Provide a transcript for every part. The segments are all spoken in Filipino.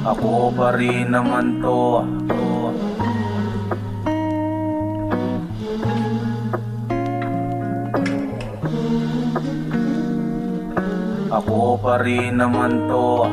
Ako pa rin naman to. Ako pa rin naman to.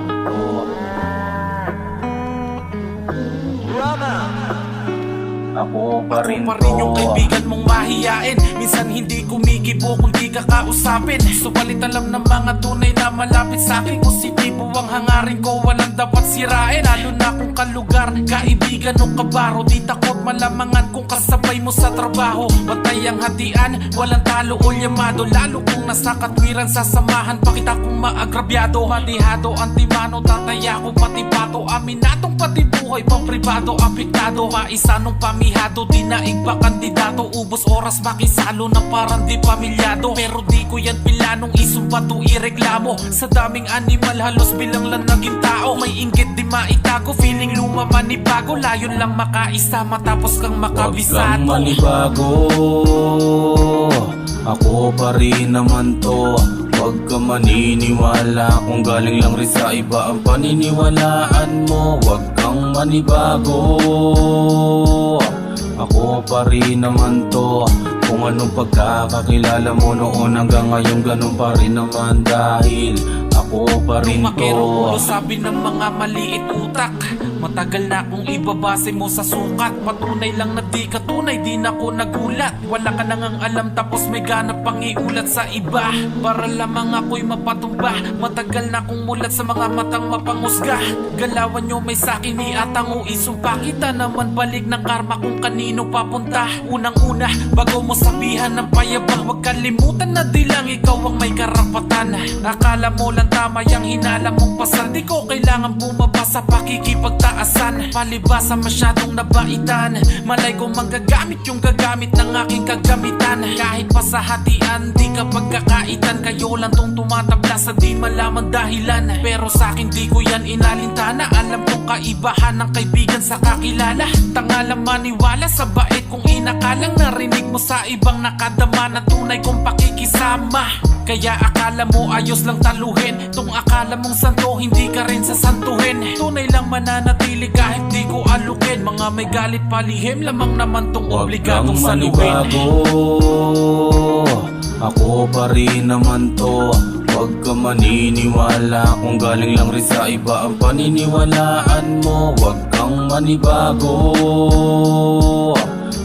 Ako pa rin yung kaibigan mong mahiyain. Minsan hindi kumikibo kung di ka kausapin. Subalit alam ng mga tunay na malapit sa'kin. Positibo ang hangarin ko, walang dapat sirain. Lalo na kung kalugar, kaibigan o kabaro. Di takot malamangan kung kasabay mo sa trabaho. Bantay ang hatian, walang talo o yamado. Lalo kung nasa katwiran, sasamahan pa kita kung maagrabyado. Manihado, antimano, tataya ko pati pato. Aminatong pati buhay pang pribado, apektado. Maisanong pamihado, dinaig pa kandidato. Ubos oras makisalo na parang di pamilyado. Pero di ko yan pilanong isumbato, ireklamo. Sa daming animal, halos bilang lang naging tao. May inggit di maitago, feeling luma manibago. Layon lang makaisa, matapos kang makabisado. Huwag kang manibago, ako pa rin naman to. Huwag ka maniniwala kung galing lang rin sa iba ang paniniwalaan mo. Huwag kang manibago, ako pa rin naman to. Kung anong pagkakakilala mo noon hanggang ngayon, ganun pa rin naman dahil ako pa rin to. Sabi ng mga maliit utak, matagal na kung ibabase mo sa sukat. Patunay lang na di ka tunay, di na ko nagulat. Wala ka nang alam tapos may ganap pang iulat sa iba. Para lamang ako'y mapatumba, matagal na kong mulat sa mga matang mapangusga. Galawan nyo may sakin ni atang o isumpa. Kita naman balik ng karma kung kanino papunta. Unang-una, bago mo sabihan ng payabang, huwag kalimutan na di lang ikaw ang may karapatan. Akala mo lang tama yung hinala mong pasal. Di ko kailangan bumaba sa pakikipagtaasan. Palibasa masyadong nabaitan, malay ko magagamit yung gagamit ng aking kagamitan. Kahit pa sa hatian, di ka pagkakaitan. Kayo lang tong tumatabla sa di malaman dahilan. Pero sa akin di ko yan inalintana. Alam kong kaibahan ng kaibigan sa kakilala. Tangalang maniwala sa bait kung inakalang narinig mo sa ibang nakadama na tunay kong pakikisama. Kaya akala mo ayos lang taluhin, tung akala mong santo hindi ka rin sasantuhin. Tunay lang mananatili kahit di ko alukin. Mga may galit palihim, lamang naman tong obligadong saluhin. Huwag kang manibago, ako pa rin naman to. Huwag ka maniniwala kung galing lang rin sa iba ang paniniwalaan mo. Huwag kang manibago,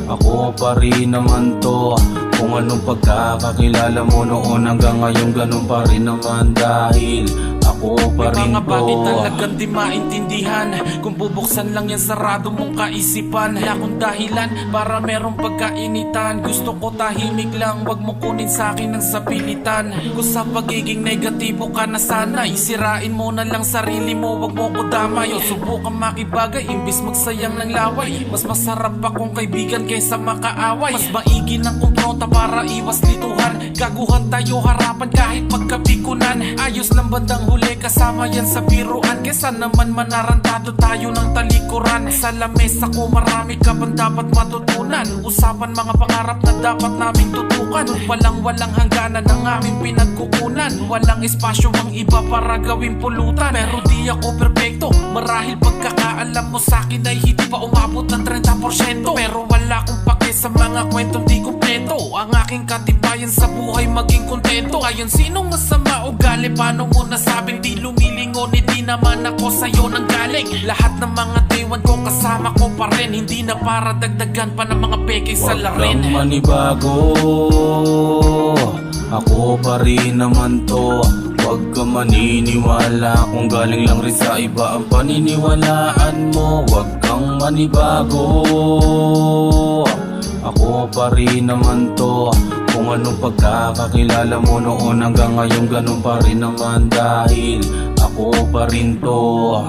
ako pa rin naman to. Kung anong pagkakakilala mo noon hanggang ngayon, ganun pa rin naman dahil ako pa rin mga bagay to. talagang di maintindihan. Kung bubuksan lang yan sarado mong kaisipan. Wala akong dahilan para merong pagkainitan. Gusto ko tahimik lang, wag mo kunin sa'kin ng sapilitan. Kung sa pagiging negatibo ka na sana, isirain mo na lang sarili mo, wag mo ko damay. O subukan makibagay, imbis magsayang ng laway. Mas masarap akong kaibigan kaysa makaaway. Mas maigi ng kumpronta para iwas lituhan. Gaguhan tayo harapan kahit magkapikunan. Ayos lang bandang huli kasama yan sa biruan. Kesa naman manarantado tayo ng talikuran. Sa lamesa ko marami ka pang dapat matutunan. Usapan mga pangarap na dapat naming tutukan. Walang hangganan ang aming pinagkukunan. Walang espasyo ang iba para gawing pulutan. Pero di ako perfecto, marahil pagkakaalam mo sa'kin ay hindi pa umabot ng 30%. Pero wala akong pake sa mga kwentong di kumpleto. Ang aking katibayan sa buhay maging kontento. Ngayon sinong masama ugali, paano mo nasabing di lumilingon? Hindi naman ako sa'yo nang galing. Lahat ng mga diwan ko kasama ko pa rin. Hindi na para dagdagan pa ng mga peke sa larin. Huwag kang manibago, ako pa rin naman to. Huwag ka maniniwala kung galing lang rin sa iba ang paniniwalaan mo. Huwag kang manibago, ako pa rin naman to. Kung anong pagkakakilala mo noon hanggang ngayon, ganun pa rin naman dahil ako pa rin to.